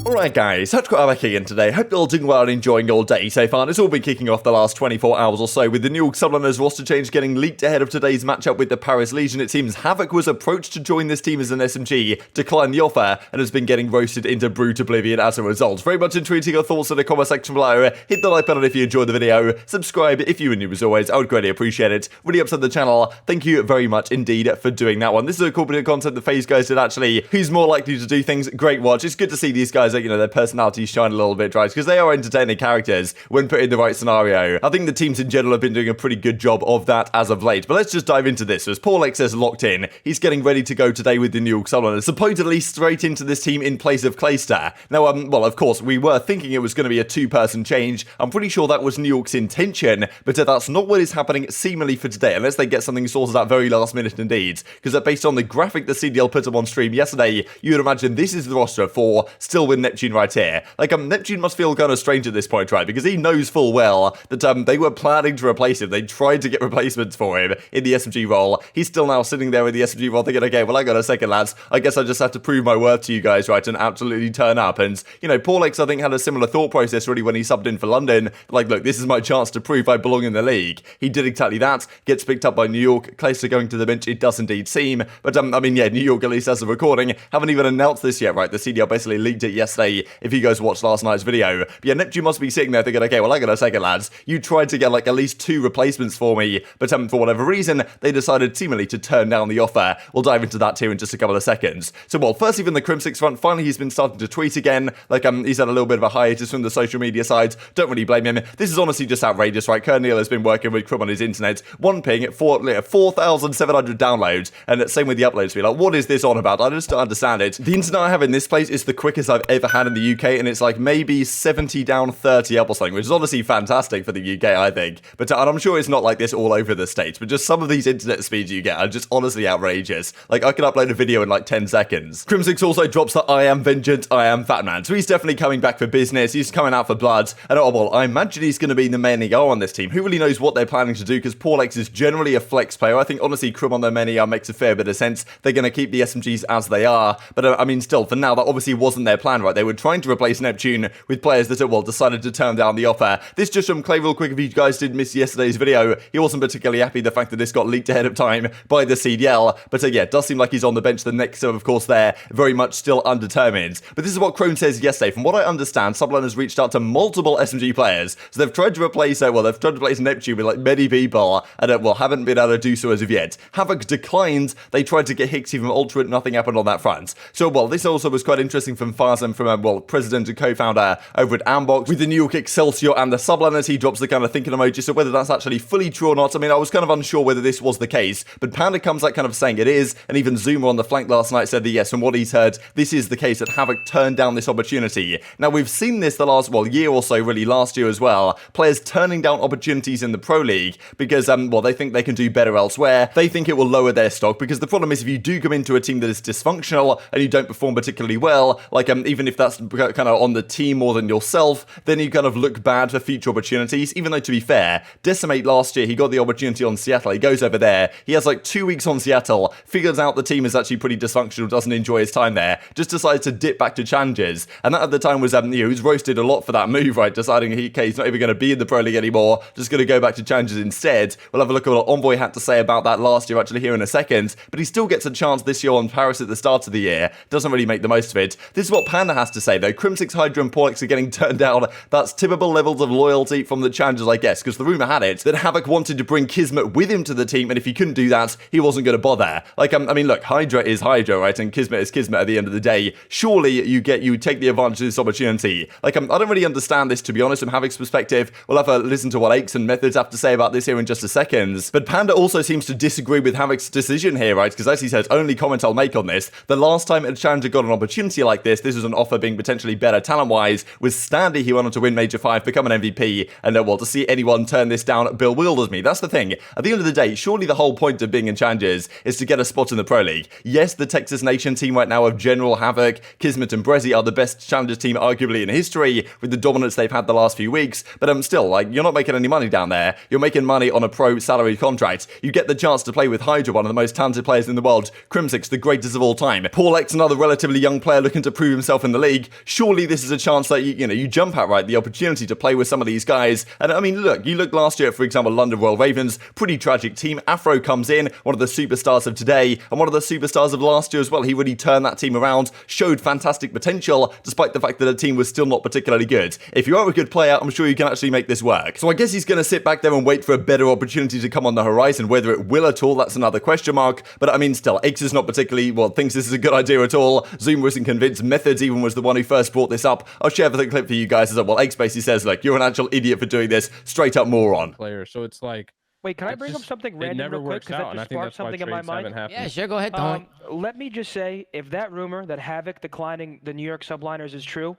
Alright guys, TacticalRab again today. Hope you're all doing well and enjoying your day so far. It's all been kicking off the last 24 hours or so with the new Subliners roster change getting leaked ahead of today's matchup with the Paris Legion. It seems Havok was approached to join this team as an SMG, declined the offer, and has been getting roasted into brute oblivion as a result. Very much intriguing your thoughts in the comment section below. Hit the like button if you enjoyed the video. Subscribe if you were new as always. I would greatly appreciate it. Really upset the channel. Thank you very much indeed for doing that one. This is a cool bit of content the FaZe guys did actually. Who's more likely to do things? Great watch. It's good to see these guys, their personalities shine a little bit, right? Because they are entertaining characters when put in the right scenario. I think the teams in general have been doing a pretty good job of that as of late. But let's just dive into this. As Paulx is locked in, he's getting ready to go today with the new Subliners, supposedly straight into this team in place of Priestahh. Now, well, of course, we were thinking it was going to be a two-person change. I'm pretty sure that was New York's intention, but that's not what is happening seemingly for today, unless they get something sorted out very last minute indeed. Because based on the graphic the CDL put up on stream yesterday, you would imagine this is the roster for still with Neptune right here. Neptune must feel kind of strange at this point, right? Because he knows full well that they were planning to replace him. They tried to get replacements for him in the SMG role. He's still now sitting there with the SMG role thinking, okay, well, I got a second, lads. I guess I just have to prove my worth to you guys, right? And absolutely turn up. And, Paulx, I think, had a similar thought process really when he subbed in for London. Like, look, this is my chance to prove I belong in the league. He did exactly that. Gets picked up by New York. Priestahh going to the bench, it does indeed seem. But, New York, at least as of recording, haven't even announced this yet, right? The CDL basically leaked it yesterday, if you guys watched last night's video. But yeah, Neptune must be sitting there thinking, okay, well, I got a second, lads. You tried to get at least 2 replacements for me, but for whatever reason, they decided seemingly to turn down the offer. We'll dive into that here in just a couple of seconds. So, well, firstly, from the Crimsix front, finally he's been starting to tweet again. He's had a little bit of a hiatus from the social media side. Don't really blame him. This is honestly just outrageous, right? Neil has been working with Crim on his internet. One ping at 4,700 downloads, and same with the uploads. Be like, what is this on about? I just don't understand it. The internet I have in this place is the quickest I've ever had in the UK, and it's maybe 70 down 30 up or something, which is honestly fantastic for the UK, I think. But and I'm sure it's not like this all over the States, but just some of these internet speeds you get are just honestly outrageous. I can upload a video in 10 seconds. Crimsix also drops that I am vengeance, I am Fatman. So he's definitely coming back for business. He's coming out for blood. And I imagine he's going to be the main EO on this team. Who really knows what they're planning to do, because Paulx is generally a flex player. I think honestly Crim on their main EO makes a fair bit of sense. They're going to keep the SMGs as they are. But still, for now, that obviously wasn't their plan, right? They were trying to replace Neptune with players that decided to turn down the offer. This just from Clay real quick, if you guys did miss yesterday's video, he wasn't particularly happy the fact that this got leaked ahead of time by the CDL, but yeah, it does seem like he's on the bench the next time, of course, there, very much still undetermined. But this is what Crone says yesterday. From what I understand, Subliners has reached out to multiple SMG players, so they've tried to replace Neptune with many people, and haven't been able to do so as of yet. Havok Declined. They tried to get Hicksy from Ultimate, nothing happened on that front. So, this also was quite interesting from FaZe and from, president and co-founder over at Ambox. With the New York Excelsior and the Subliners, he drops the kind of thinking emoji, so whether that's actually fully true or not, I was kind of unsure whether this was the case, but Panda comes out kind of saying it is, and even Zoomer on the flank last night said that yes, from what he's heard, this is the case, that Havok turned down this opportunity. Now, we've seen this the last, year or so, really last year as well, players turning down opportunities in the Pro League because, they think they can do better elsewhere. They think it will lower their stock, because the problem is if you do come into a team that is dysfunctional and you don't perform particularly well, even if that's kind of on the team more than yourself, then you kind of look bad for future opportunities, even though, to be fair, Decimate last year, he got the opportunity on Seattle. He goes over there, he has 2 weeks on Seattle, figures out the team is actually pretty dysfunctional, doesn't enjoy his time there, just decides to dip back to challenges. And that at the time was, he was roasted a lot for that move, right? Deciding he's not even going to be in the Pro League anymore, just going to go back to challenges instead. We'll have a look at what Envoy had to say about that last year, actually, here in a second. But he still gets a chance this year on Paris at the start of the year. Doesn't really make the most of it. This is what Panda has to say, though. Crimsix, Hydra, and Paulx are getting turned down. That's typical levels of loyalty from the challengers, I guess, because the rumor had it that Havok wanted to bring Kismet with him to the team, and if he couldn't do that, he wasn't going to bother. Look, Hydra is Hydra, right? And Kismet is Kismet at the end of the day. Surely you take the advantage of this opportunity. I don't really understand this, to be honest, from Havok's perspective. We'll have to listen to what Aches and Methods have to say about this here in just a second. But Panda also seems to disagree with Havok's decision here, right? Because as he says, only comment I'll make on this, the last time a challenger got an opportunity like this was an offer being potentially better talent-wise. With Standy, he went on to win Major 5, become an MVP, and to see anyone turn this down bewilders me. That's the thing. At the end of the day, surely the whole point of being in challenges is to get a spot in the Pro League. Yes, the Texas Nation team right now of General, Havok, Kismet, and aBeZy are the best challengers team arguably in history, with the dominance they've had the last few weeks, but still, you're not making any money down there. You're making money on a pro salary contract. You get the chance to play with Hydra, one of the most talented players in the world, Crimsix, the greatest of all time, Paulx, another relatively young player looking to prove himself in from the league, surely this is a chance that you jump at, right? The opportunity to play with some of these guys. And I mean, look, you look last year, for example, London Royal Ravens, pretty tragic team. Afro comes in, one of the superstars of today, and one of the superstars of last year as well. He really turned that team around, showed fantastic potential, despite the fact that the team was still not particularly good. If you are a good player, I'm sure you can actually make this work. So I guess he's going to sit back there and wait for a better opportunity to come on the horizon. Whether it will at all, that's another question mark. But I mean, still, X is not particularly, thinks this is a good idea at all. Zoom wasn't convinced. Methods even was the one who first brought this up. I'll share the clip for you guys as well. X basically says, like, you're an actual idiot for doing this. Straight up moron. Player, so it's like, wait, can I bring up something random real quick? Because that just sparked something in my mind. Yeah, sure, go ahead, Tom. Let me just say, if that rumor that Havok declining the New York subliners is true,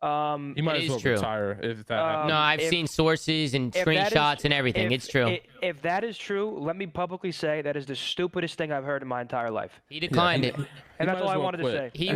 he might as well retire if that happens. No, I've seen sources and screenshots and everything. It's true. If that is true, let me publicly say that is the stupidest thing I've heard in my entire life. He declined it. And that's all I wanted to say. He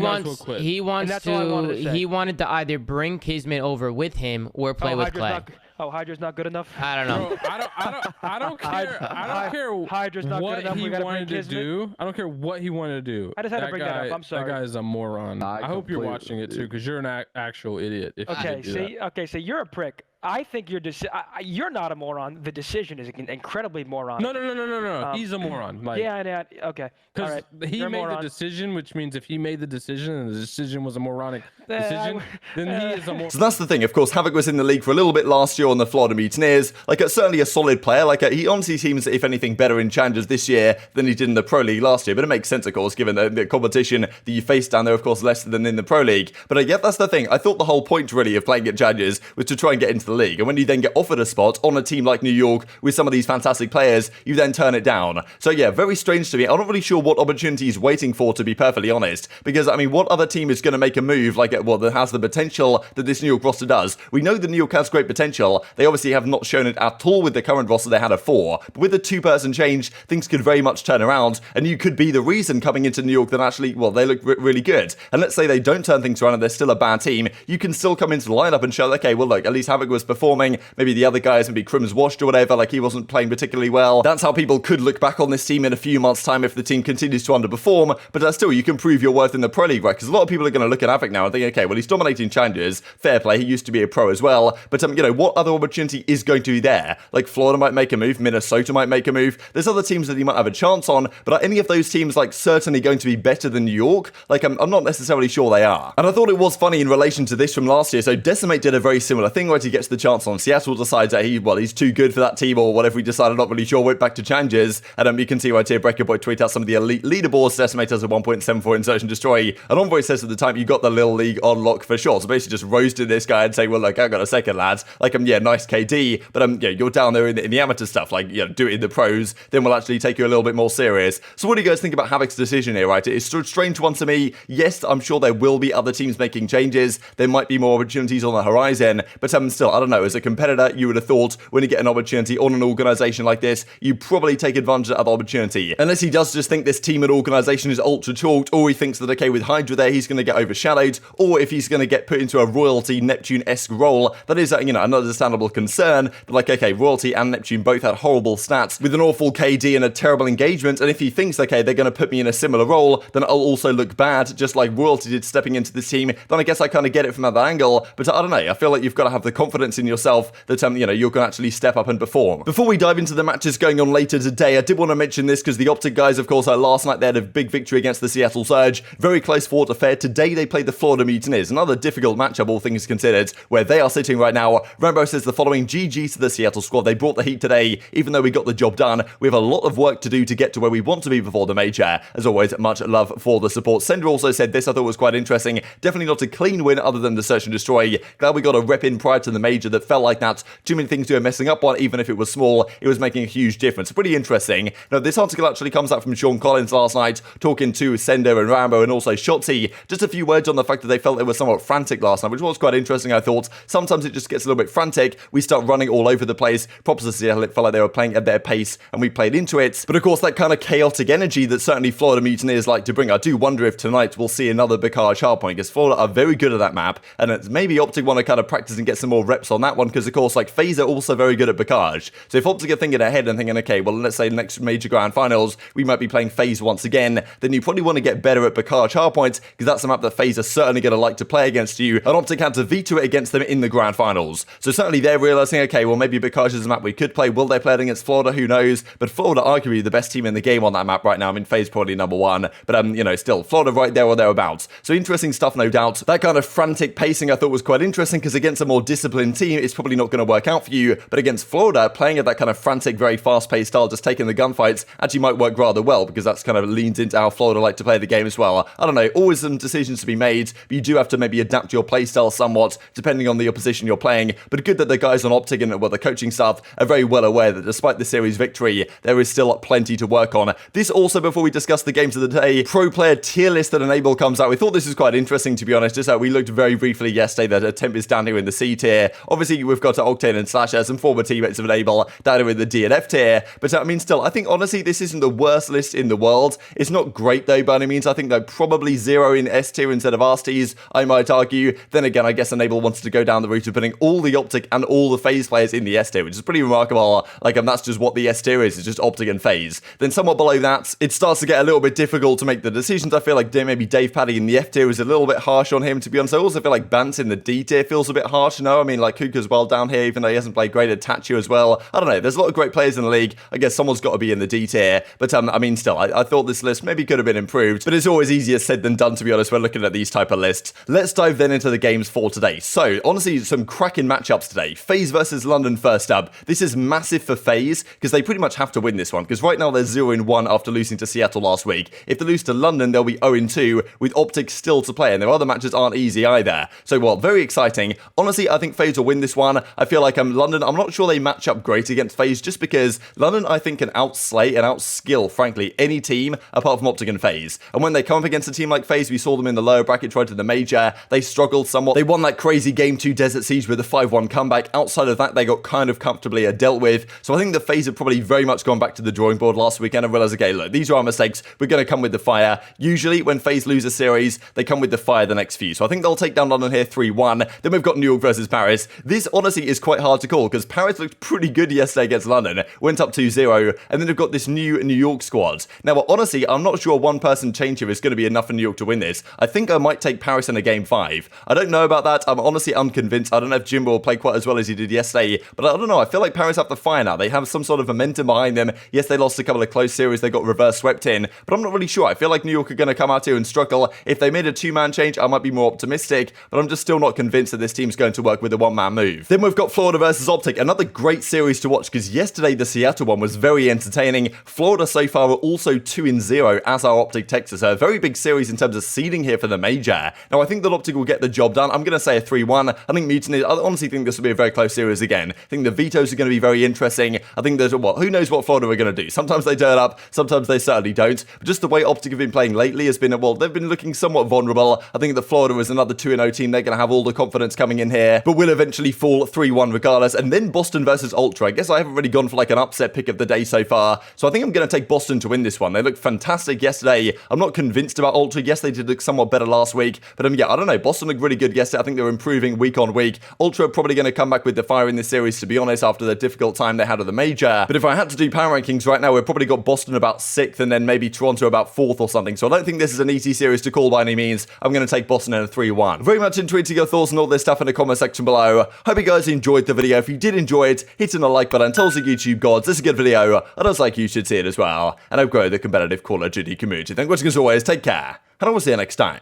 wanted to either bring Kismet over with him or play with Clay. Hydra's not good enough. I don't know. Bro, I don't care. I don't care Hydra's not what good enough. he wanted to do. I don't care what he wanted to do. I just had to bring that up. I'm sorry. That guy is a moron. I hope you're watching it too, because you're an actual idiot. So you're a prick. I think you're not a moron. The decision is incredibly moron. No. He's a moron. Like, yeah. Okay. Because he made the decision, which means if he made the decision and the decision was a moronic decision, then he is a moron. So that's the thing. Of course, Havok was in the league for a little bit last year on the Florida Mutineers. Like, certainly a solid player. Like, he honestly seems, if anything, better in challenges this year than he did in the Pro League last year. But it makes sense, of course, given the competition that you face down there, of course, less than in the Pro League. But yeah, that's the thing. I thought the whole point, really, of playing at challenges was to try and get into the league. And when you then get offered a spot on a team like New York with some of these fantastic players, you then turn it down. So yeah, very strange to me. I'm not really sure what opportunity he's waiting for, to be perfectly honest. Because, I mean, what other team is going to make a move like that has the potential that this New York roster does? We know that New York has great potential. They obviously have not shown it at all with the current roster they had of 4. But with the 2-person change, things could very much turn around. And you could be the reason coming into New York that actually, they look really good. And let's say they don't turn things around and they're still a bad team. You can still come into the lineup and show, okay, well, look, at least Havok was performing. Maybe the other guys, maybe Crim's washed or whatever, like he wasn't playing particularly well. That's how people could look back on this team in a few months' time if the team continues to underperform. But still, you can prove your worth in the Pro League, right? Because a lot of people are going to look at Havok now and think, okay, well, he's dominating challenges. Fair play. He used to be a pro as well. But, what other opportunity is going to be there? Like, Florida might make a move. Minnesota might make a move. There's other teams that he might have a chance on. But are any of those teams, like, certainly going to be better than New York? Like, I'm not necessarily sure they are. And I thought it was funny in relation to this from last year. So Decimate did a very similar thing where he gets the chance on Seattle, decides that he's too good for that team or whatever he decided, not really sure, went back to challenges. And you can see right here, Breaker Boy tweet out some of the elite leaderboards. Decimate has a 1.74 in Search and Destroy. And Envoy says at the time, you got the little league on lock for sure. So basically just roasted this guy and saying, well, look, I got a second, lads. Like, nice KD, but you're down there in the amateur stuff. Like, do it in the pros, then we'll actually take you a little bit more serious. So what do you guys think about Havok's decision here, right? It's a strange one to me. Yes, I'm sure there will be other teams making changes. There might be more opportunities on the horizon, but still, I don't know. As a competitor, you would have thought when you get an opportunity on an organization like this, you probably take advantage of the opportunity. Unless he does just think this team and organization is ultra chalked, or he thinks that, okay, with Hydra there, he's going to get overshadowed, or if he's going to get put into a Royalty Neptune-esque role, that is, an understandable concern. But like, okay, Royalty and Neptune both had horrible stats with an awful KD and a terrible engagement, and if he thinks, okay, they're going to put me in a similar role, then I'll also look bad, just like Royalty did stepping into this team, then I guess I kind of get it from that angle. But I don't know, I feel like you've got to have the confidence in yourself that, you're going to actually step up and perform. Before we dive into the matches going on later today, I did want to mention this because the OpTic guys, of course, last night they had a big victory against the Seattle Surge. Very close fought affair. Today they played the Florida Mutineers. Another difficult matchup, all things considered, where they are sitting right now. Rambo says the following: GG to the Seattle squad. They brought the heat today, even though we got the job done. We have a lot of work to do to get to where we want to be before the major. As always, much love for the support. Sender also said this, I thought was quite interesting. Definitely not a clean win other than the Search and Destroy. Glad we got a rep in prior to the major that felt like that. Too many things to go messing up on, even if it was small, it was making a huge difference. Pretty interesting. Now, this article actually comes out from Sean Collins last night, talking to Sender and Rambo and also Shotzi. Just a few words on the fact that they felt they were somewhat frantic last night, which was quite interesting, I thought. Sometimes it just gets a little bit frantic. We start running all over the place. Props to Seattle, it felt like they were playing at their pace, and we played into it. But of course, that kind of chaotic energy that certainly Florida Mutineers like to bring, I do wonder if tonight we'll see another Bakar Hardpoint, because Florida are very good at that map, and it's maybe OpTic want to kind of practice and get some more reps reps on that one because, of course, like FaZe are also very good at Bacage. So if OpTic are thinking ahead and thinking, okay, well, let's say the next major grand finals, we might be playing FaZe once again, then you probably want to get better at Bacage hardpoints because that's a map that FaZe are certainly going to like to play against you. And OpTic had to veto it against them in the grand finals. So certainly they're realizing, okay, well, maybe Bacage is a map we could play. Will they play it against Florida? Who knows? But Florida arguably the best team in the game on that map right now. I mean, FaZe probably number one, but you know, still Florida right there or thereabouts. So interesting stuff, no doubt. That kind of frantic pacing I thought was quite interesting because against a more disciplined team, it's probably not going to work out for you. But against Florida, playing at that kind of frantic, very fast-paced style, just taking the gunfights, actually might work rather well because that's kind of leans into how Florida like to play the game as well. I don't know, always some decisions to be made, but you do have to maybe adapt your playstyle somewhat depending on the opposition you're playing. But good that the guys on OpTic and well, the coaching staff are very well aware that despite the series victory, there is still plenty to work on. This also, before we discuss the games of the day, pro player tier list that Enable comes out. We thought this was quite interesting, to be honest. Just we looked very briefly yesterday that Temp is down here in the C tier. Obviously, we've got Octane and Slasher, some former teammates of Enable down here in the D and F tier. But I mean, still, I think honestly, this isn't the worst list in the world. It's not great though, by any means. I think they're probably 0 in S tier instead of Arcitys, I might argue. Then again, I guess Enable wanted to go down the route of putting all the OpTic and all the FaZe players in the S tier, which is pretty remarkable. Like, that's just what the S tier is. It's just OpTic and FaZe. Then somewhat below that, it starts to get a little bit difficult to make the decisions. I feel like maybe Dave Paddy in the F tier is a little bit harsh on him, to be honest. I also feel like Bance in the D tier feels a bit harsh, you know? I mean, like Huke as well down here, even though he hasn't played great at Tachu as well. I don't know. There's a lot of great players in the league. I guess someone's got to be in the D tier. But I mean, still, I thought this list maybe could have been improved. But it's always easier said than done, to be honest, when looking at these type of lists. Let's dive then into the games for today. So, honestly, some cracking matchups today. FaZe versus London first up. This is massive for FaZe because they pretty much have to win this one. Because right now they're 0-1 after losing to Seattle last week. If they lose to London, they'll be 0-2 with OpTic still to play. And their other matches aren't easy either. So, well, very exciting. Honestly, I think FaZe will win this one. I feel like London, I'm not sure they match up great against FaZe just because London, I think, can outslay and outskill, frankly, any team apart from OpTic and FaZe. And when they come up against a team like FaZe, we saw them in the lower bracket try to the major. They struggled somewhat. They won that crazy Game 2 Desert Siege with a 5-1 comeback. Outside of that, they got kind of comfortably dealt with. So I think the FaZe have probably very much gone back to the drawing board last weekend and realized, okay, look, these are our mistakes. We're going to come with the fire. Usually, when FaZe lose a series, they come with the fire the next few. So I think they'll take down London here 3-1. Then we've got New York versus Paris. This, honestly, is quite hard to call because Paris looked pretty good yesterday against London. Went up 2-0. And then they've got this new New York squad. Now, honestly, I'm not sure one person change here is going to be enough for New York to win this. I think I might take Paris in a game 5. I don't know about that. I'm honestly unconvinced. I don't know if Jimbo will play quite as well as he did yesterday, but I don't know. I feel like Paris have the fire now. They have some sort of momentum behind them. Yes, they lost a couple of close series. They got reverse swept in, but I'm not really sure. I feel like New York are going to come out here and struggle. If they made a 2-man change, I might be more optimistic, but I'm just still not convinced that this team's going to work with a 1-man move. Then we've got Florida versus OpTic. Another great series to watch because yesterday the Seattle one was very entertaining. Florida so far are also 2-0 as our OpTic Texas. A very big series in terms of seeding here for the major. Now, I think that OpTic will get the job done. I'm going to say a 3-1. I think Mutiny, I honestly think this will be a very close series again. I think the vetoes are going to be very interesting. I think there's who knows what Florida are going to do. Sometimes they turn up, sometimes they certainly don't. But just the way OpTic have been playing lately has been, well, they've been looking somewhat vulnerable. I think that Florida is another 2-0 team. They're going to have all the confidence coming in here, but will eventually fall 3-1 regardless. And then Boston versus Ultra. I guess I haven't really gone for like an upset pick of the day so far. So I think I'm going to take Boston to win this one. They looked fantastic yesterday. I'm not convinced about Ultra. Yes, they did look somewhat better last week, but yeah, I don't know. Boston looked really good yesterday. I think they're improving week on week. Ultra are probably going to come back with the fire in this series, to be honest, after the difficult time they had at the major. But if I had to do power rankings right now, we've probably got Boston about 6th and then maybe Toronto about 4th or something. So I don't think this is an easy series to call by any means. I'm going to take Boston in a 3-1. Very much intrigued to your thoughts on all this stuff in the comment section below. Hope you guys enjoyed the video. If you did enjoy it, hit on the like button. Tell us the YouTube gods this is a good video. I just like you should see it as well. And I've grown the competitive Call of Duty community. Thank you for watching as always. Take care. And I will see you next time.